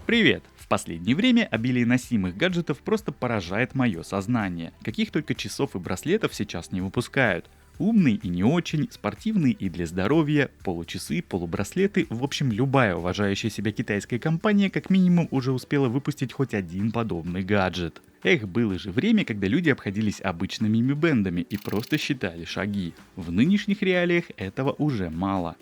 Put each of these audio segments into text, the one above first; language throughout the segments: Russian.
Привет! В последнее время обилие носимых гаджетов просто поражает мое сознание. Каких только часов и браслетов сейчас не выпускают. Умные и не очень, спортивные и для здоровья, получасы, полубраслеты, в общем, любая уважающая себя китайская компания как минимум уже успела выпустить хоть один подобный гаджет. Эх, было же время, когда люди обходились обычными ми-бендами и просто считали шаги. В нынешних реалиях этого уже мало.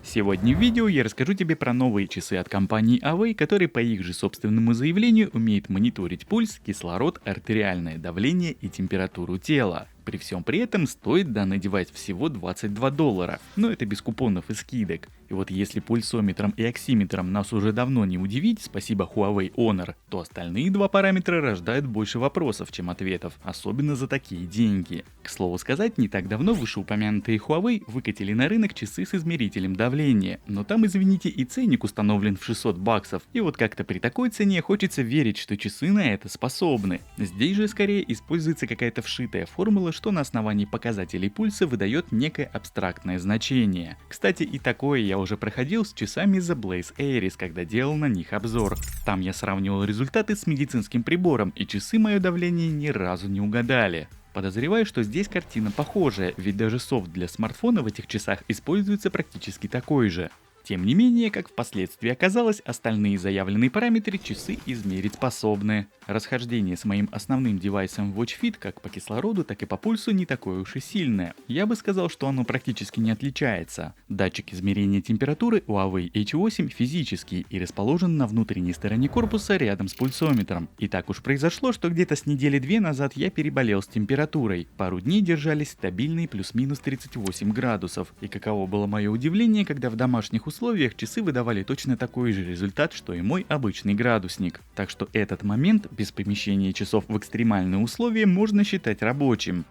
Сегодня в видео я расскажу тебе про новые часы от компании Away, которые по их же собственному заявлению умеют мониторить пульс, кислород, артериальное давление и температуру тела. При всем при этом стоит данный девайс всего $22, но это без купонов и скидок. И вот если пульсометром и оксиметром нас уже давно не удивить, спасибо Huawei Honor, то остальные два параметра рождают больше вопросов, чем ответов, особенно за такие деньги. К слову сказать, не так давно вышеупомянутые Huawei выкатили на рынок часы с измерителем давления, но там, извините, и ценник установлен в $600, и вот как-то при такой цене хочется верить, что часы на это способны. Здесь же скорее используется какая-то вшитая формула, что на основании показателей пульса выдает некое абстрактное значение. Кстати, и такое я уже проходил с часами The Blaze Aries, когда делал на них обзор. Там я сравнивал результаты с медицинским прибором, и часы мое давление ни разу не угадали. Подозреваю, что здесь картина похожая, ведь даже софт для смартфона в этих часах используется практически такой же. Тем не менее, как впоследствии оказалось, остальные заявленные параметры часы измерить способны. Расхождение с моим основным девайсом Watch Fit как по кислороду, так и по пульсу не такое уж и сильное. Я бы сказал, что оно практически не отличается. Датчик измерения температуры Huawei H8 физический и расположен на внутренней стороне корпуса рядом с пульсометром. И так уж произошло, что где-то с недели-две назад я переболел с температурой. Пару дней держались стабильные плюс-минус 38 градусов. И каково было мое удивление, когда в домашних условиях часы выдавали точно такой же результат, что и мой обычный градусник. Так что этот момент без помещения часов в экстремальные условия можно считать рабочим.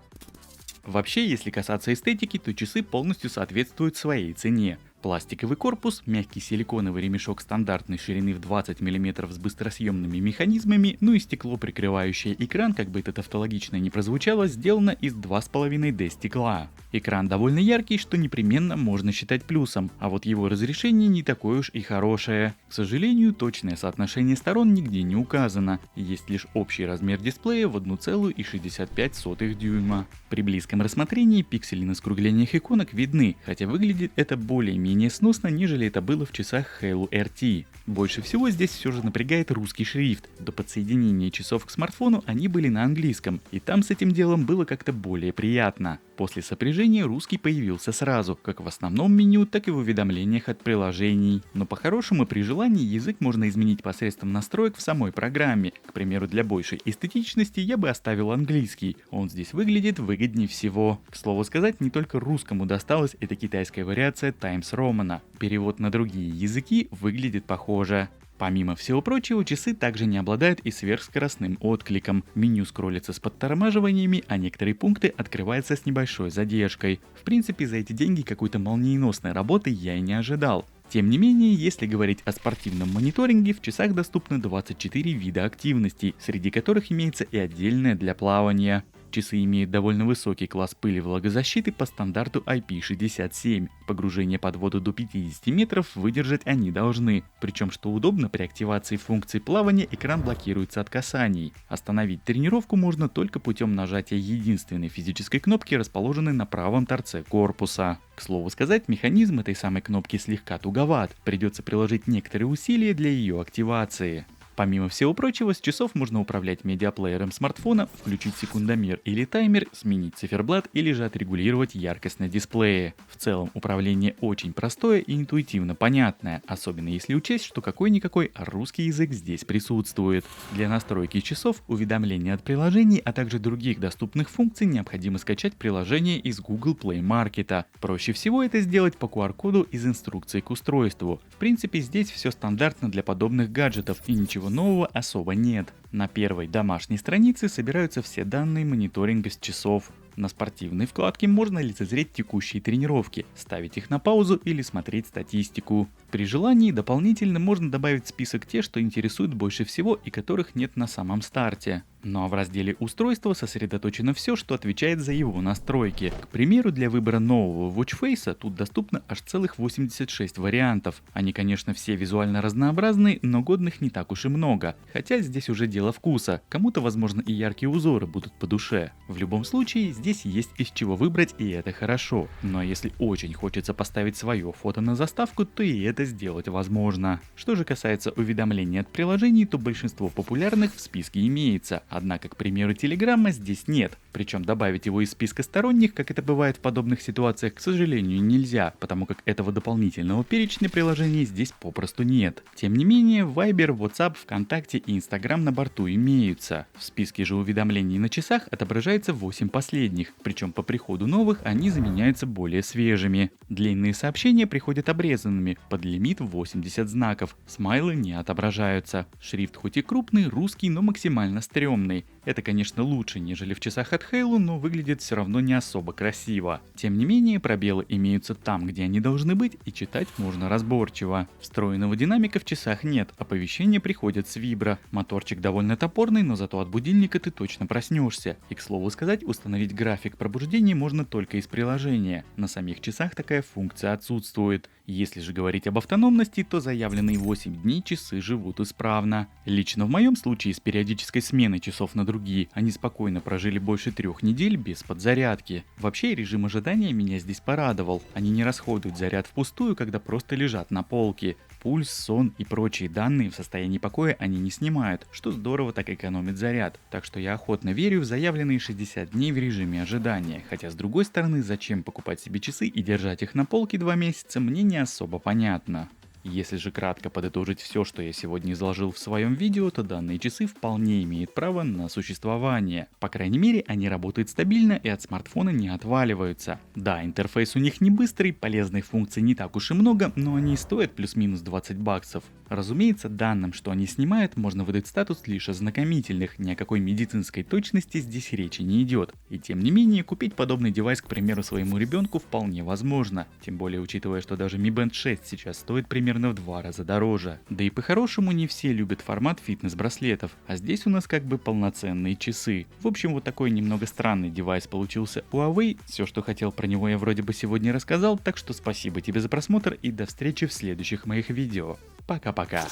Вообще, если касаться эстетики, то часы полностью соответствуют своей цене. Пластиковый корпус, мягкий силиконовый ремешок стандартной ширины в 20 мм с быстросъемными механизмами, ну и стекло, прикрывающее экран, как бы это тавтологично не прозвучало, сделано из 2,5D стекла. Экран довольно яркий, что непременно можно считать плюсом, а вот его разрешение не такое уж и хорошее. К сожалению, точное соотношение сторон нигде не указано, есть лишь общий размер дисплея в 1,65 дюйма. При близком рассмотрении пиксели на скруглениях иконок видны, хотя выглядит это более-менее сносно, нежели это было в часах Halo RT. Больше всего здесь все же напрягает русский шрифт. До подсоединения часов к смартфону они были на английском, и там с этим делом было как-то более приятно. После сопряжения русский появился сразу, как в основном меню, так и в уведомлениях от приложений. Но по-хорошему при желании язык можно изменить посредством настроек в самой программе. К примеру, для большей эстетичности я бы оставил английский, он здесь выглядит выгоднее всего. К слову сказать, не только русскому досталась эта китайская вариация Times Roman. Перевод на другие языки выглядит похоже. Помимо всего прочего, часы также не обладают и сверхскоростным откликом. Меню скроллится с подтормаживаниями, а некоторые пункты открываются с небольшой задержкой. В принципе, за эти деньги какой-то молниеносной работы я и не ожидал. Тем не менее, если говорить о спортивном мониторинге, в часах доступны 24 вида активностей, среди которых имеется и отдельная для плавания. Часы имеют довольно высокий класс пыли влагозащиты по стандарту IP67. Погружение под воду до 50 метров выдержать они должны. Причем, что удобно, при активации функции плавания экран блокируется от касаний. Остановить тренировку можно только путем нажатия единственной физической кнопки, расположенной на правом торце корпуса. К слову сказать, механизм этой самой кнопки слегка туговат. Придется приложить некоторые усилия для ее активации. Помимо всего прочего, с часов можно управлять медиаплеером смартфона, включить секундомер или таймер, сменить циферблат или же отрегулировать яркость на дисплее. В целом управление очень простое и интуитивно понятное, особенно если учесть, что какой-никакой русский язык здесь присутствует. Для настройки часов, уведомления от приложений, а также других доступных функций необходимо скачать приложение из Google Play Market. Проще всего это сделать по QR-коду из инструкции к устройству. В принципе, здесь все стандартно для подобных гаджетов и ничего нового особо нет. На первой домашней странице собираются все данные мониторинга с часов. На спортивной вкладке можно лицезреть текущие тренировки, ставить их на паузу или смотреть статистику. При желании дополнительно можно добавить в список те, что интересуют больше всего и которых нет на самом старте. Ну а в разделе «Устройство» сосредоточено все, что отвечает за его настройки. К примеру, для выбора нового Watch Face тут доступно аж целых 86 вариантов. Они, конечно, все визуально разнообразны, но годных не так уж и много. Хотя здесь уже дело вкуса. Кому-то, возможно, и яркие узоры будут по душе. В любом случае, здесь есть из чего выбрать, и это хорошо. Но если очень хочется поставить свое фото на заставку, то и это сделать возможно. Что же касается уведомлений от приложений, то большинство популярных в списке имеется. Однако, к примеру, Телеграма здесь нет. Причем добавить его из списка сторонних, как это бывает в подобных ситуациях, к сожалению, нельзя, потому как этого дополнительного перечня приложений здесь попросту нет. Тем не менее, Viber, WhatsApp, ВКонтакте и Instagram на борту имеются. В списке же уведомлений на часах отображается 8 последних, причем по приходу новых они заменяются более свежими. Длинные сообщения приходят обрезанными, под лимит в 80 знаков, смайлы не отображаются. Шрифт хоть и крупный, русский, но максимально стрёмный. Это, конечно, лучше, нежели в часах от Halo, но выглядит все равно не особо красиво. Тем не менее, пробелы имеются там, где они должны быть, и читать можно разборчиво. Встроенного динамика в часах нет, оповещения приходят с вибро. Моторчик довольно топорный, но зато от будильника ты точно проснешься. И, к слову сказать, установить график пробуждения можно только из приложения. На самих часах такая функция отсутствует. Если же говорить об автономности, то заявленные 8 дней часы живут исправно. Лично в моем случае с периодической сменой часов на другие они спокойно прожили больше 3 недель без подзарядки. Вообще режим ожидания меня здесь порадовал. Они не расходуют заряд впустую, когда просто лежат на полке. Пульс, сон и прочие данные в состоянии покоя они не снимают, что здорово так экономит заряд. Так что я охотно верю в заявленные 60 дней в режиме ожидания. Хотя с другой стороны, зачем покупать себе часы и держать их на полке 2 месяца, мне не особо понятно. Если же кратко подытожить все, что я сегодня изложил в своем видео, то данные часы вполне имеют право на существование. По крайней мере, они работают стабильно и от смартфона не отваливаются. Да, интерфейс у них не быстрый, полезных функций не так уж и много, но они стоят плюс-минус 20 баксов. Разумеется, данным, что они снимают, можно выдать статус лишь ознакомительных, ни о какой медицинской точности здесь речи не идет. И тем не менее, купить подобный девайс, к примеру, своему ребенку вполне возможно. Тем более, учитывая, что даже Mi Band 6 сейчас стоит примерно в 2 раза дороже. Да и по-хорошему не все любят формат фитнес-браслетов, а здесь у нас как бы полноценные часы. В общем, вот такой немного странный девайс получился у Huawei. Все, что хотел про него, я вроде бы сегодня рассказал, так что спасибо тебе за просмотр и до встречи в следующих моих видео. Пока-пока.